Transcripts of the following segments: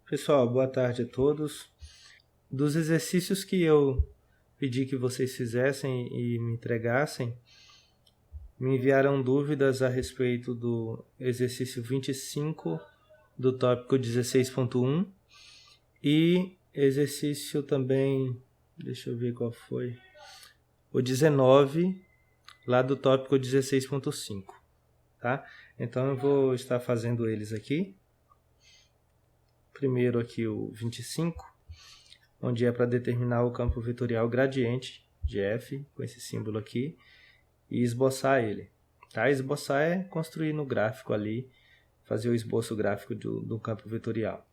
Pessoal, boa tarde a todos. Dos exercícios que eu pedi que vocês fizessem e me entregassem, me enviaram dúvidas a respeito do exercício 25 do tópico 16.1 e exercício também, deixa eu ver qual foi, o 19 lá do tópico 16.5, tá? Então eu vou estar fazendo eles aqui. Primeiro aqui o 25, onde é para determinar o campo vetorial gradiente de f, com esse símbolo aqui, e esboçar ele. Tá? Esboçar é construir no gráfico ali, fazer o esboço gráfico do campo vetorial.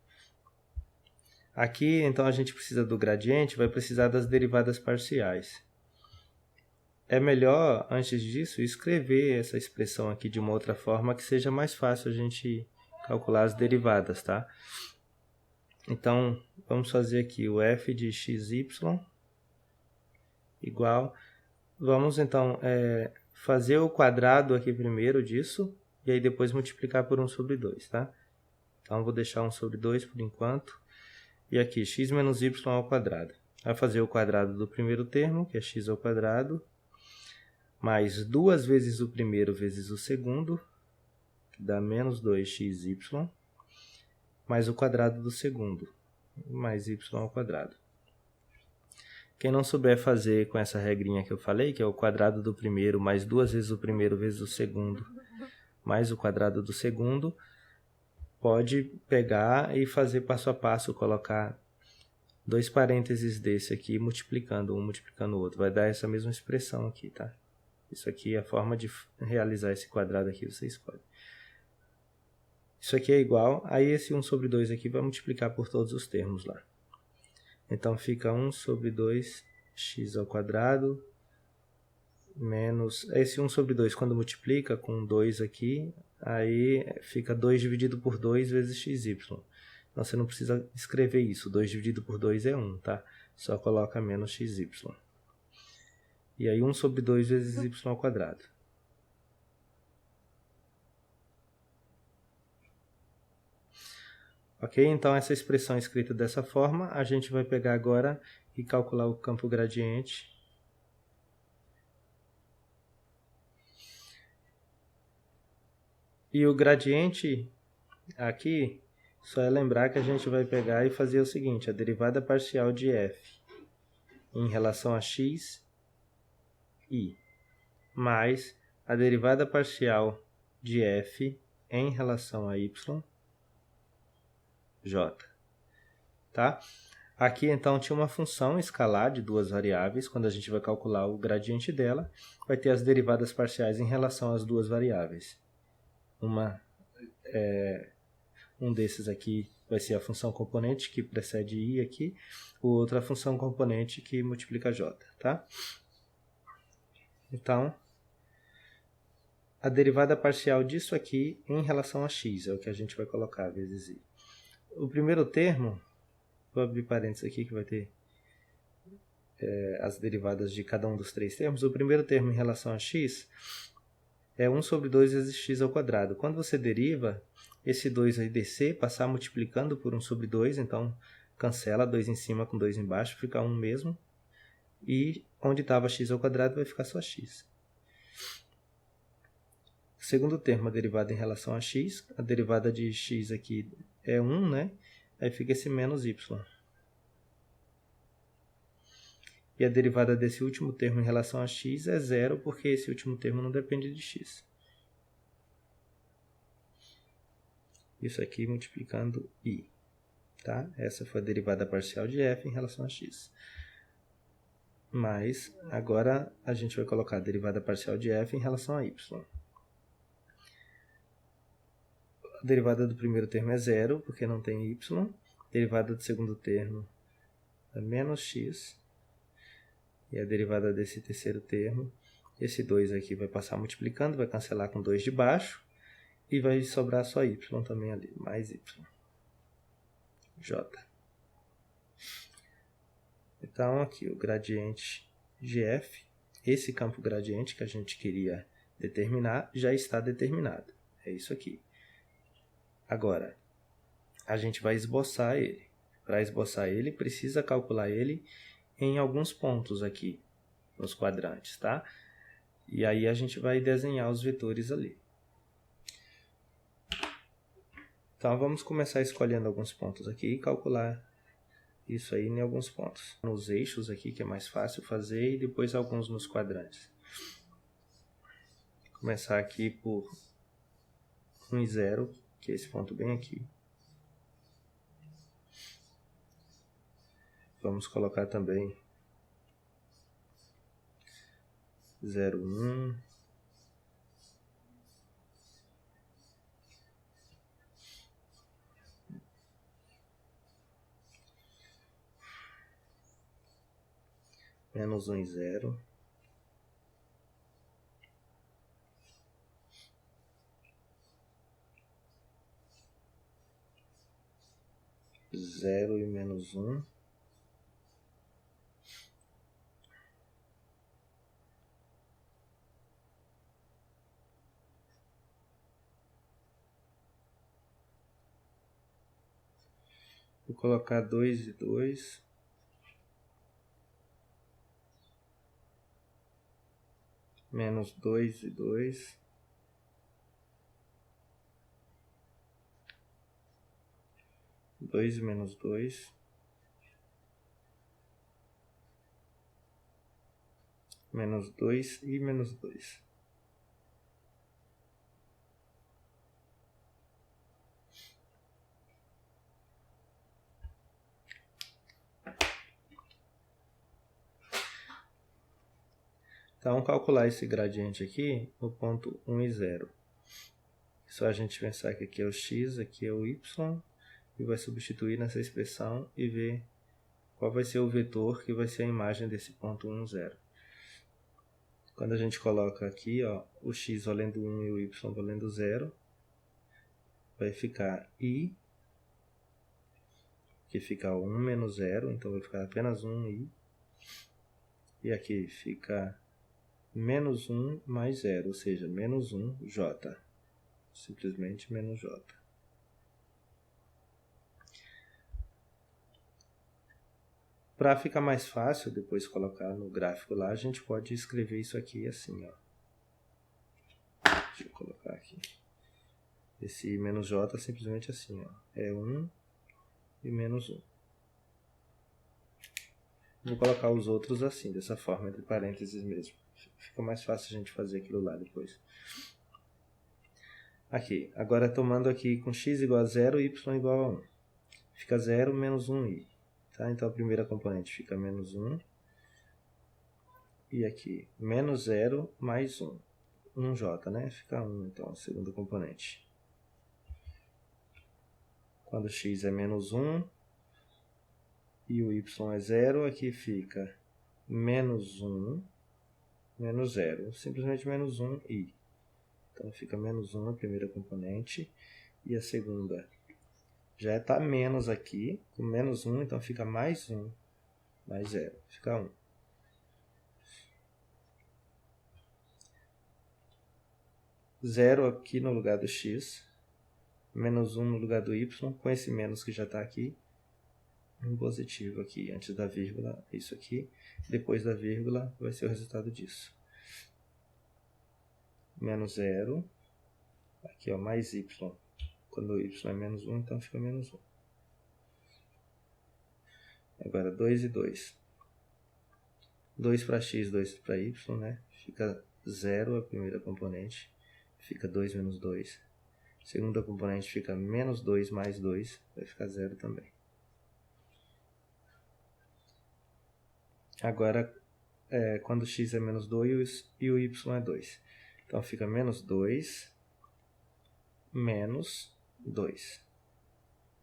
Aqui, então, a gente precisa do gradiente, vai precisar das derivadas parciais. É melhor, antes disso, escrever essa expressão aqui de uma outra forma que seja mais fácil a gente calcular as derivadas, tá? Então, vamos fazer aqui o f de xy igual... Vamos, então, fazer o quadrado aqui primeiro disso, e aí depois multiplicar por 1 sobre 2, tá? Então, vou deixar 1 sobre 2 por enquanto. E aqui, x menos y ao quadrado. Vai fazer o quadrado do primeiro termo, que é x ao quadrado, mais 2 vezes o primeiro vezes o segundo, que dá menos 2xy, mais o quadrado do segundo, mais y ao quadrado. Quem não souber fazer com essa regrinha que eu falei, que é o quadrado do primeiro mais 2 vezes o primeiro vezes o segundo, mais o quadrado do segundo, pode pegar e fazer passo a passo, colocar 2 parênteses desse aqui, multiplicando um, multiplicando o outro. Vai dar essa mesma expressão aqui, tá? Isso aqui é a forma de realizar esse quadrado aqui, você escolhe. Isso aqui é igual, aí esse 1 sobre 2 aqui vai multiplicar por todos os termos lá. Então, fica 1 sobre 2x ao quadrado, menos... Esse 1 sobre 2, quando multiplica com 2 aqui, aí fica 2 dividido por 2 vezes xy. Então, você não precisa escrever isso. 2 dividido por 2 é 1, tá? Só coloca menos xy. E aí, 1 sobre 2 vezes y ao quadrado. Ok? Então, essa expressão escrita dessa forma, a gente vai pegar agora e calcular o campo gradiente. E o gradiente aqui, só é lembrar que a gente vai pegar e fazer o seguinte, a derivada parcial de f em relação a x, i, mais a derivada parcial de f em relação a y, j. Tá? Aqui, então, tinha uma função escalar de duas variáveis. Quando a gente vai calcular o gradiente dela, vai ter as derivadas parciais em relação às duas variáveis. Um desses aqui vai ser a função componente que precede i aqui, o outro a função componente que multiplica j, tá? Então, a derivada parcial disso aqui em relação a x é o que a gente vai colocar vezes i. O primeiro termo, vou abrir parênteses aqui que vai ter as derivadas de cada um dos três termos. O primeiro termo em relação a x é 1 sobre 2 vezes x ao quadrado. Quando você deriva, esse 2 vai descer, passar multiplicando por 1 sobre 2, então cancela 2 em cima com 2 embaixo, fica 1 mesmo. E onde estava x ao quadrado vai ficar só x. O segundo termo, a derivada em relação a x, a derivada de x aqui é 1, né? Aí fica esse menos y. E a derivada desse último termo em relação a x é 0, porque esse último termo não depende de x. Isso aqui multiplicando i. Tá? Essa foi a derivada parcial de f em relação a x. Mas, agora, a gente vai colocar a derivada parcial de f em relação a y. A derivada do primeiro termo é 0, porque não tem y. A derivada do segundo termo é menos x. E a derivada desse terceiro termo, esse 2 aqui vai passar multiplicando, vai cancelar com 2 de baixo. E vai sobrar só y também ali, mais y. J. Então, aqui o gradiente de f, esse campo gradiente que a gente queria determinar, já está determinado. É isso aqui. Agora, a gente vai esboçar ele. Para esboçar ele, precisa calcular ele em alguns pontos aqui, nos quadrantes, tá? E aí a gente vai desenhar os vetores ali. Então, vamos começar escolhendo alguns pontos aqui e calcular isso aí em alguns pontos. Nos eixos aqui, que é mais fácil fazer, e depois alguns nos quadrantes. Vou começar aqui por 1 e 0, que é esse ponto bem aqui. Vamos colocar também 0, 1. Menos 1 e 0. Zero e menos 1. Vou colocar 2 e 2. Menos 2 e 2. Dois menos 2. Menos 2 e menos 2. Então, calcular esse gradiente aqui no ponto 1 e 0. Só a gente pensar que aqui é o x, aqui é o y, e vai substituir nessa expressão e ver qual vai ser o vetor que vai ser a imagem desse ponto 1 e 0. Quando a gente coloca aqui, ó, o x valendo 1 e o y valendo 0, vai ficar i, que fica 1 menos 0, então vai ficar apenas 1i. E aqui fica menos 1 mais 0, ou seja, menos 1j. Simplesmente menos j. Para ficar mais fácil depois colocar no gráfico lá, a gente pode escrever isso aqui assim, ó. Deixa eu colocar aqui. Esse menos j é simplesmente assim, ó. É 1 e menos 1. Vou colocar os outros assim, dessa forma, entre parênteses mesmo. Fica mais fácil a gente fazer aquilo lá depois. Aqui, agora tomando aqui com x igual a 0 e y igual a 1. Fica 0 menos 1i. Tá? Então a primeira componente fica menos 1. E aqui, menos 0 mais 1. 1j, né? Fica 1, então, a segunda componente. Quando x é menos 1 e o y é 0, aqui fica menos 1, menos 0. Simplesmente menos 1i. Então fica menos 1 a primeira componente. E a segunda já está menos aqui, com menos 1, então fica mais 1, mais 0. Fica 1. Zero aqui no lugar do x, menos 1 no lugar do y, com esse menos que já está aqui, um positivo aqui, antes da vírgula, isso aqui, depois da vírgula vai ser o resultado disso. Menos 0, aqui ó, mais y, quando o y é menos 1, então fica menos 1. Agora 2 e 2. 2 para x, 2 para y, né? Fica 0 a primeira componente, fica 2 menos 2. Segunda componente fica menos 2 mais 2, vai ficar 0 também. Agora, quando x é menos 2 e o y é 2. Então fica menos 2 menos 2.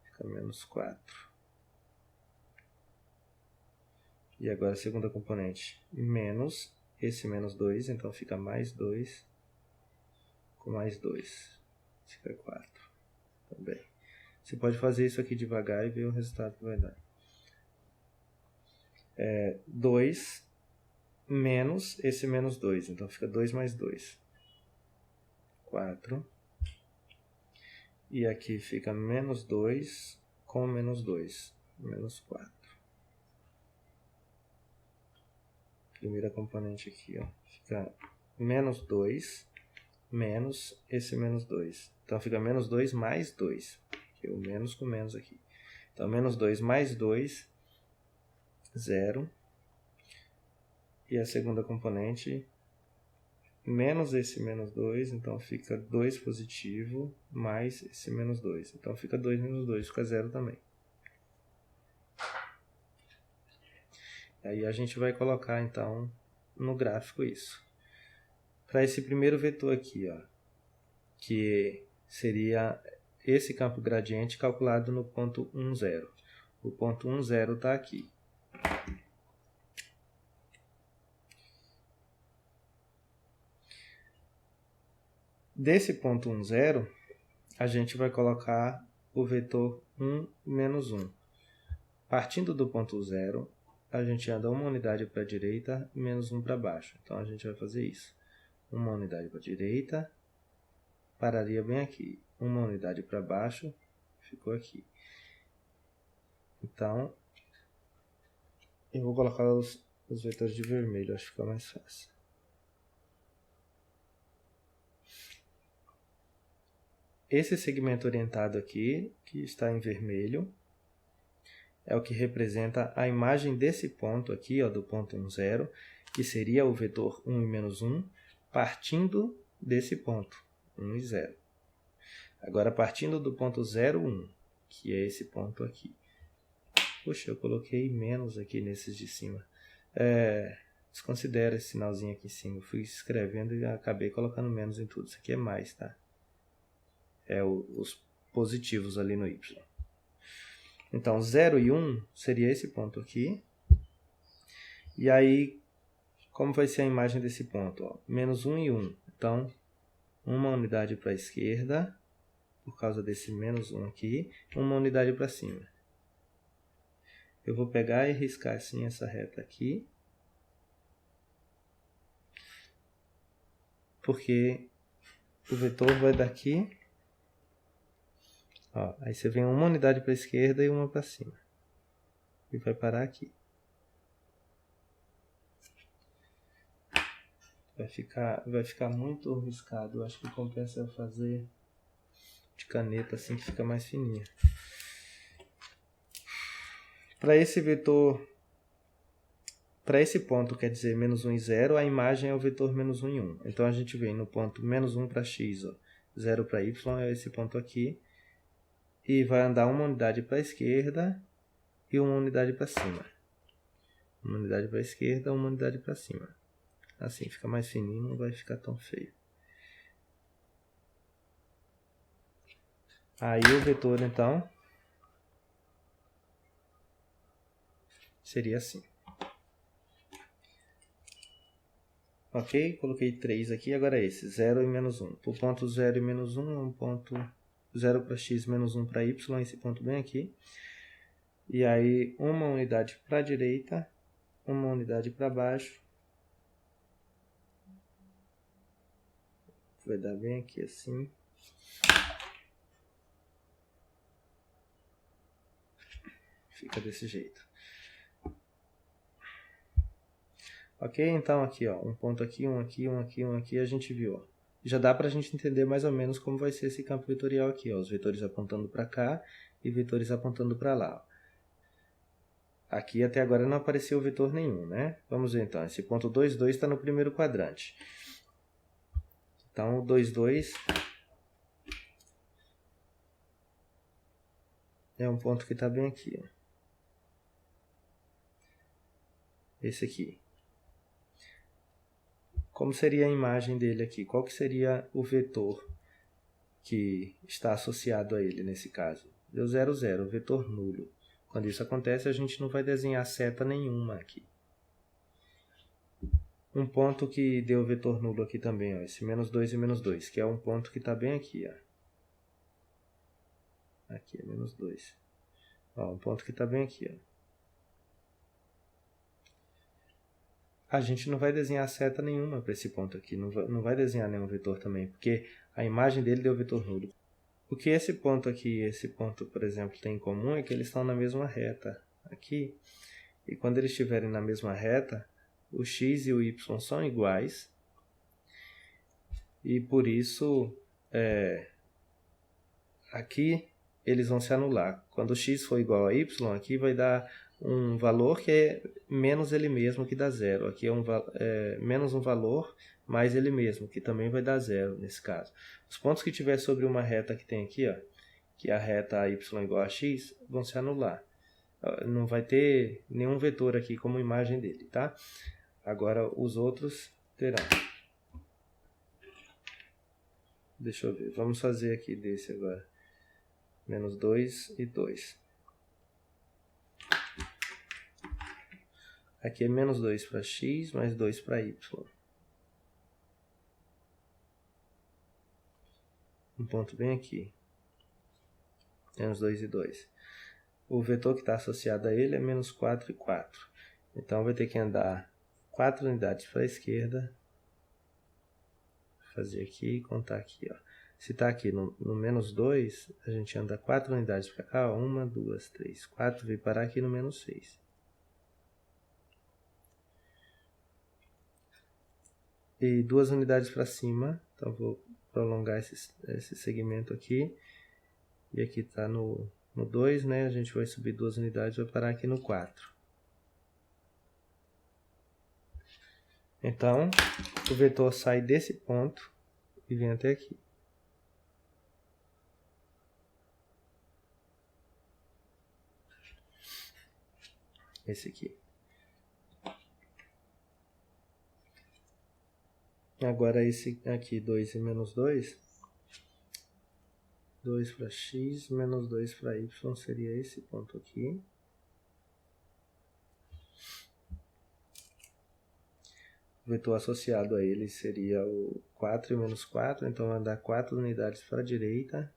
Fica menos 4. E agora a segunda componente, menos esse menos 2, então fica mais 2 com mais 2. Fica 4 também. Você pode fazer isso aqui devagar e ver o resultado que vai dar. 2 menos esse menos 2, então fica 2 mais 2. 4. E aqui fica menos 2 com menos 2, menos 4. Primeira componente aqui, ó, fica menos 2 menos esse menos 2. Então fica menos 2 mais 2. Aqui, o menos com menos aqui. Então menos 2 mais 2, 0. E a segunda componente, menos esse menos 2, então fica 2 positivo, mais esse menos 2. Então fica 2 menos 2, fica 0 também. Aí a gente vai colocar, então, no gráfico isso. Para esse primeiro vetor aqui, ó, que seria esse campo gradiente calculado no ponto 1, 0. O ponto 1, 0 está aqui. Desse ponto 1, 0, a gente vai colocar o vetor 1, menos 1. Partindo do ponto 0, a gente anda uma unidade para a direita e menos 1 para baixo. Então, a gente vai fazer isso. Uma unidade para a direita, pararia bem aqui. Uma unidade para baixo, ficou aqui. Então, eu vou colocar os vetores de vermelho, acho que fica mais fácil. Esse segmento orientado aqui, que está em vermelho, é o que representa a imagem desse ponto aqui, ó, do ponto 1, 0, que seria o vetor 1 e menos 1, partindo desse ponto, 1 e 0. Agora, partindo do ponto 0, 1, que é esse ponto aqui. Puxa, eu coloquei menos aqui nesses de cima. Desconsidera esse sinalzinho aqui em cima. Eu fui escrevendo e acabei colocando menos em tudo. Isso aqui é mais, tá? É os positivos ali no Y. Então, 0 e 1 seria esse ponto aqui. E aí, como vai ser a imagem desse ponto? Ó, menos 1 e 1. Então, uma unidade para a esquerda, por causa desse menos 1 aqui, uma unidade para cima. Eu vou pegar e riscar assim essa reta aqui, porque o vetor vai daqui, ó, aí você vem uma unidade para a esquerda e uma para cima. E vai parar aqui. Vai ficar muito riscado. Eu acho que compensa eu fazer de caneta assim que fica mais fininha. Para esse vetor, para esse ponto, quer dizer, menos 1 e 0, a imagem é o vetor menos 1 e 1. Então, a gente vem no ponto menos 1 para x, ó, 0 para y, é esse ponto aqui. E vai andar uma unidade para a esquerda e uma unidade para cima. Uma unidade para a esquerda, uma unidade para cima. Assim, fica mais fininho, não vai ficar tão feio. Aí o vetor, então, seria assim. Ok? Coloquei 3 aqui, agora é esse, 0 e menos 1. Para o ponto 0 e menos 1 é um ponto 0 para x, menos 1 para y, esse ponto bem aqui. E aí, uma unidade para a direita, uma unidade para baixo. Vai dar bem aqui assim. Fica desse jeito. Ok? Então aqui, ó, um ponto aqui, um aqui, um aqui, um aqui, a gente viu, ó. Já dá para a gente entender mais ou menos como vai ser esse campo vetorial aqui, ó. Os vetores apontando para cá e vetores apontando para lá. Aqui até agora não apareceu vetor nenhum, né? Vamos ver então. Esse ponto 2, 2 está no primeiro quadrante. Então, o 2, 2 é um ponto que está bem aqui, ó. Esse aqui. Como seria a imagem dele aqui? Qual que seria o vetor que está associado a ele nesse caso? Deu 0, 0, vetor nulo. Quando isso acontece, a gente não vai desenhar seta nenhuma aqui. Um ponto que deu vetor nulo aqui também, ó, esse menos 2 e menos 2, que é um ponto que está bem aqui. Ó. Aqui é menos 2. Ó, um ponto que está bem aqui. Ó. A gente não vai desenhar seta nenhuma para esse ponto aqui. Não vai desenhar nenhum vetor também, porque a imagem dele deu vetor nulo. O que esse ponto aqui e esse ponto, por exemplo, tem em comum é que eles estão na mesma reta aqui. E quando eles estiverem na mesma reta, o x e o y são iguais. E por isso, aqui eles vão se anular. Quando x for igual a y, aqui vai dar um valor que é menos ele mesmo, que dá zero. Aqui é menos um valor mais ele mesmo, que também vai dar zero nesse caso. Os pontos que tiver sobre uma reta que tem aqui, ó, que é a reta y igual a x, vão se anular. Não vai ter nenhum vetor aqui como imagem dele, tá? Agora os outros terão. Deixa eu ver, vamos fazer aqui desse agora. Menos 2 e 2. Aqui é menos 2 para x, mais 2 para y. Um ponto bem aqui. Menos 2 e 2. O vetor que está associado a ele é menos 4 e 4. Então, vai ter que andar 4 unidades para a esquerda. Vou fazer aqui e contar aqui, ó. Se está aqui no menos 2, a gente anda 4 unidades para cá. 1, 2, 3, 4. Vai parar aqui no menos 6. E 2 unidades para cima. Então, vou prolongar esse segmento aqui. E aqui está no 2, né? A gente vai subir 2 unidades e vai parar aqui no 4. Então, o vetor sai desse ponto e vem até aqui. Esse aqui. Agora esse aqui, 2 e menos 2. 2 para x, menos 2 para y, seria esse ponto aqui. O vetor associado a ele seria o 4 e menos 4, então vai andar 4 unidades para a direita.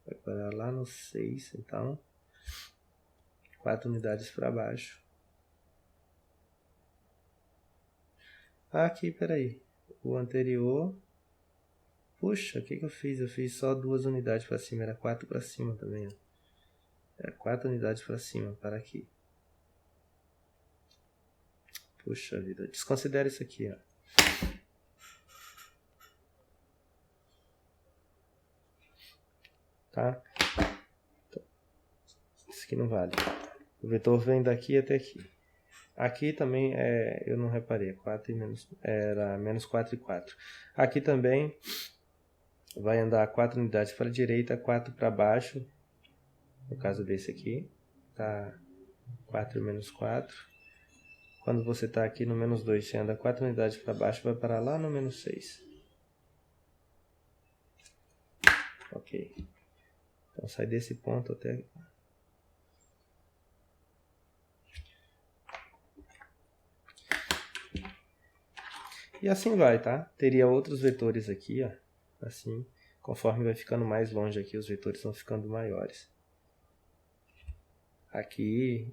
Vai parar lá no 6, então 4 unidades para baixo. Aqui, peraí, o anterior... Puxa, o que eu fiz? Eu fiz só 2 unidades para cima, era 4 para cima também. Ó. Era 4 unidades para cima, para aqui. Puxa vida, desconsidera isso aqui, ó. Tá? Isso aqui não vale. O vetor vem daqui até aqui. Aqui também, eu não reparei, 4 e menos, era menos 4 e 4. Aqui também vai andar 4 unidades para a direita, 4 para baixo. No caso desse aqui, tá 4 e menos 4. Quando você está aqui no menos 2, você anda 4 unidades para baixo, vai parar lá no menos 6. Ok. Então sai desse ponto até aqui. E assim vai, tá? Teria outros vetores aqui, ó. Assim, conforme vai ficando mais longe aqui, os vetores vão ficando maiores. Aqui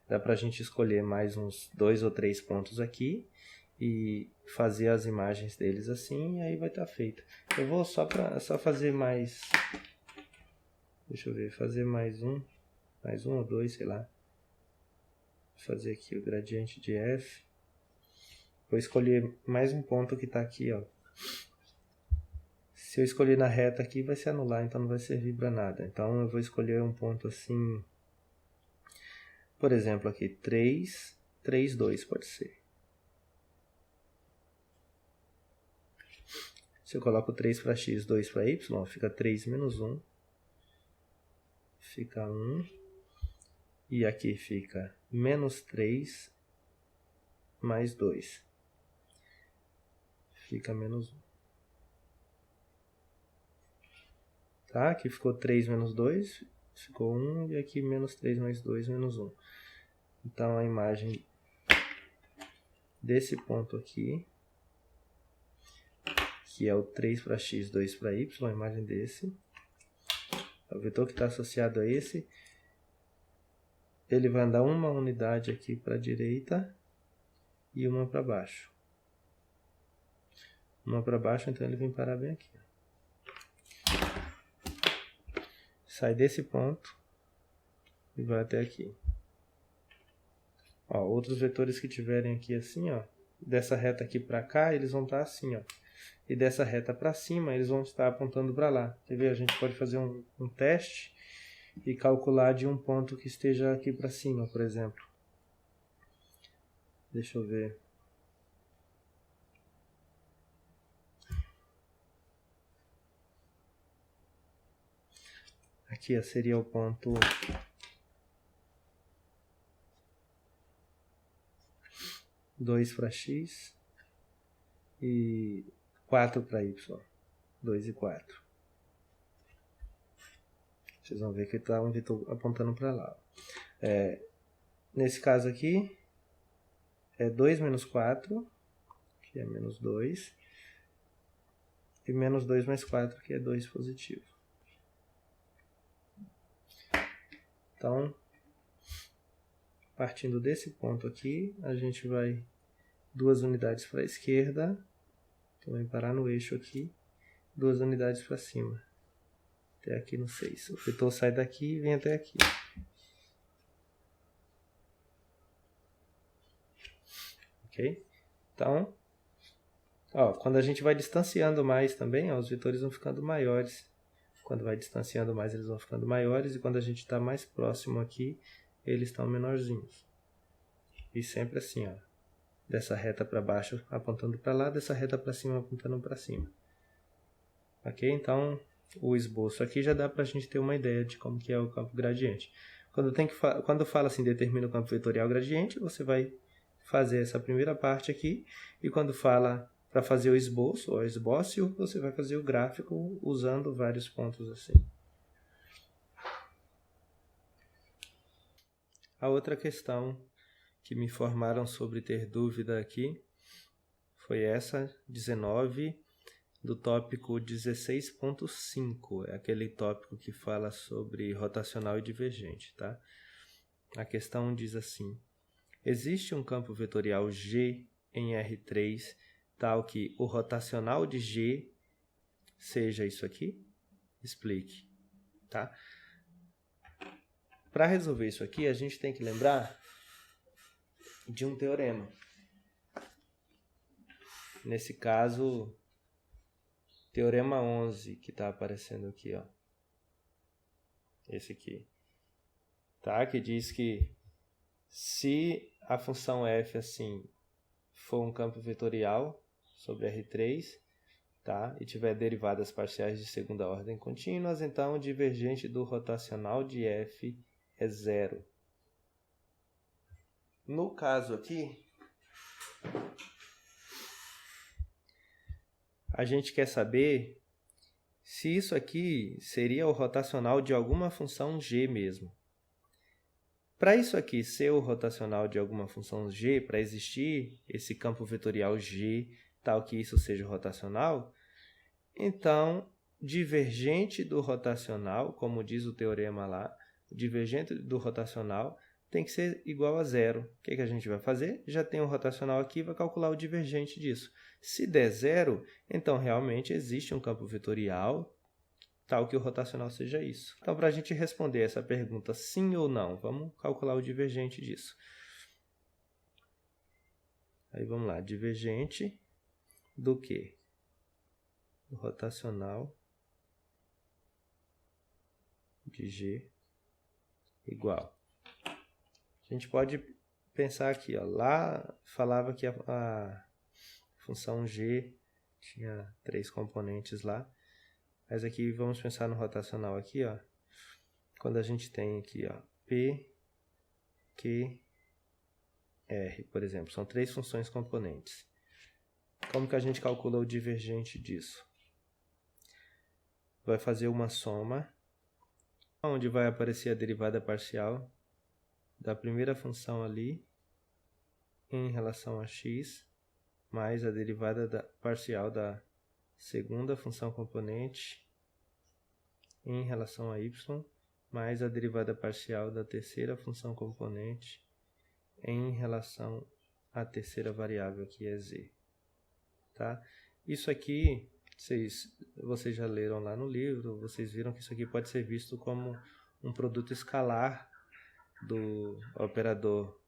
dá pra gente escolher mais uns 2 ou 3 pontos aqui e fazer as imagens deles assim, e aí vai estar feito. Eu vou só fazer mais... Deixa eu ver, fazer mais um ou 2, sei lá. Vou fazer aqui o gradiente de f. Vou escolher mais um ponto que está aqui, ó. Se eu escolher na reta aqui, vai se anular, então não vai servir para nada. Então eu vou escolher um ponto assim, por exemplo aqui, 3, 3, 2 pode ser. Se eu coloco 3 para x, 2 para y, fica 3 menos 1. Fica 1. E aqui fica menos 3 mais 2. Fica menos 1. Tá? Aqui ficou 3 menos 2, ficou 1, e aqui menos 3 mais 2, menos 1. Então, a imagem desse ponto aqui, que é o 3 para x, 2 para y, a imagem desse, o vetor que está associado a esse, ele vai andar uma unidade aqui para a direita e uma para baixo. Uma para baixo, então ele vem parar bem aqui. sai desse ponto e vai até aqui. Ó, outros vetores que tiverem aqui assim, ó, dessa reta aqui para cá, eles vão estar assim, ó. E dessa reta para cima, eles vão estar apontando para lá. Quer ver? A gente pode fazer um teste e calcular de um ponto que esteja aqui para cima, por exemplo. Deixa eu ver. Aqui ó, seria o ponto 2 para x e 4 para y. 2 e 4. Vocês vão ver que está um vetor apontando para lá. Nesse caso aqui, é 2 menos 4, que é menos 2, e menos 2 mais 4, que é 2 positivo. Então, partindo desse ponto aqui, a gente vai 2 unidades para a esquerda, então vai parar no eixo aqui, 2 unidades para cima, até aqui no 6. O vetor sai daqui e vem até aqui. Ok? Então, ó, quando a gente vai distanciando mais também, ó, os vetores vão ficando maiores. Quando vai distanciando mais, eles vão ficando maiores. E quando a gente está mais próximo aqui, eles estão menorzinhos. E sempre assim, ó. Dessa reta para baixo apontando para lá, dessa reta para cima apontando para cima. Ok? Então, o esboço aqui já dá para a gente ter uma ideia de como que é o campo gradiente. Quando fala assim, determina o campo vetorial gradiente, você vai fazer essa primeira parte aqui. E quando fala para fazer o esboço, ou esbócio, você vai fazer o gráfico usando vários pontos assim. A outra questão que me informaram sobre ter dúvida aqui foi essa, 19, do tópico 16.5. É aquele tópico que fala sobre rotacional e divergente, tá? A questão diz assim: existe um campo vetorial G em R3 tal que o rotacional de G seja isso aqui? Explique, tá? Para resolver isso aqui, a gente tem que lembrar de um teorema. Nesse caso, teorema 11, que está aparecendo aqui, ó. Esse aqui. Tá? Que diz que se a função f assim for um campo vetorial sobre R3, tá? E tiver derivadas parciais de segunda ordem contínuas, então o divergente do rotacional de f é zero. No caso aqui, a gente quer saber se isso aqui seria o rotacional de alguma função g mesmo. Para isso aqui ser o rotacional de alguma função g, para existir esse campo vetorial g, tal que isso seja rotacional, então, divergente do rotacional, como diz o teorema lá, o divergente do rotacional tem que ser igual a zero. O que a gente vai fazer? Já tem um rotacional aqui, vai calcular o divergente disso. Se der zero, então realmente existe um campo vetorial tal que o rotacional seja isso. Então, para a gente responder essa pergunta sim ou não, vamos calcular o divergente disso. Aí vamos lá, divergente do quê? Do rotacional de G igual. A gente pode pensar aqui, ó, lá falava que a função G tinha 3 componentes lá, mas aqui vamos pensar no rotacional aqui, ó. Quando a gente tem aqui, ó, P, Q, R, por exemplo, são 3 funções componentes. Como que a gente calcula o divergente disso? Vai fazer uma soma, onde vai aparecer a derivada parcial da primeira função ali em relação a x, mais a derivada parcial da segunda função componente em relação a y, mais a derivada parcial da terceira função componente em relação à terceira variável, que é z. Tá? Isso aqui Vocês já leram lá no livro, vocês viram que isso aqui pode ser visto como um produto escalar do operador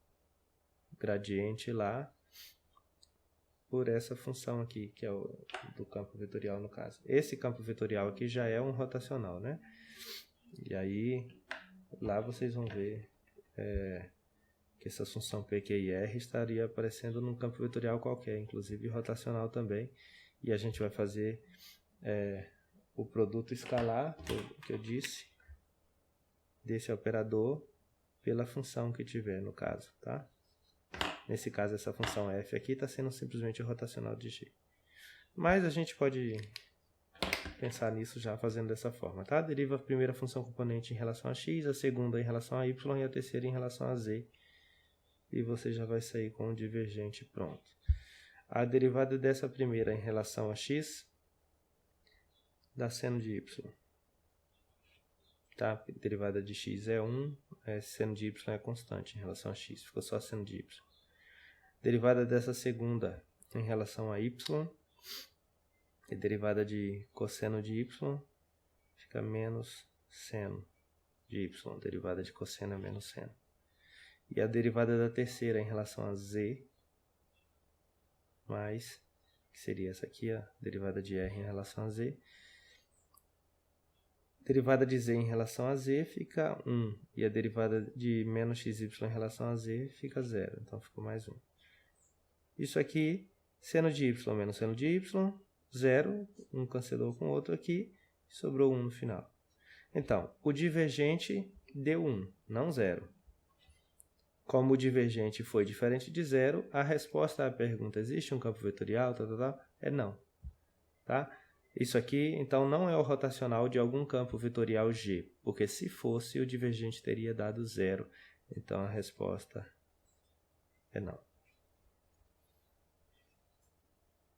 gradiente lá por essa função aqui, que é o do campo vetorial no caso. Esse campo vetorial aqui já é um rotacional, né? E aí, lá vocês vão ver que essa função P, Q e R estaria aparecendo num campo vetorial qualquer, inclusive rotacional também. E a gente vai fazer o produto escalar, que eu disse, desse operador pela função que tiver no caso, tá? Nesse caso, essa função f aqui está sendo simplesmente o rotacional de g. Mas a gente pode pensar nisso já fazendo dessa forma, tá? Deriva a primeira função componente em relação a x, a segunda em relação a y e a terceira em relação a z. E você já vai sair com o divergente pronto. A derivada dessa primeira em relação a x dá seno de y. Tá? A derivada de x é 1, seno de y é constante em relação a x, ficou só seno de y. Derivada dessa segunda em relação a y, e derivada de cosseno de y fica menos seno de y, derivada de cosseno é menos seno. E a derivada da terceira em relação a z, mais, que seria essa aqui, a derivada de r em relação a z. Derivada de z em relação a z fica 1, e a derivada de menos xy em relação a z fica 0, então ficou mais 1. Isso aqui, seno de y menos seno de y, 0, um cancelou com o outro aqui, sobrou 1 no final. Então, o divergente deu 1, não 0. Como o divergente foi diferente de 0, a resposta à pergunta, existe um campo vetorial, é não. Tá? Isso aqui, então, não é o rotacional de algum campo vetorial G, porque se fosse, o divergente teria dado 0. Então, a resposta é não.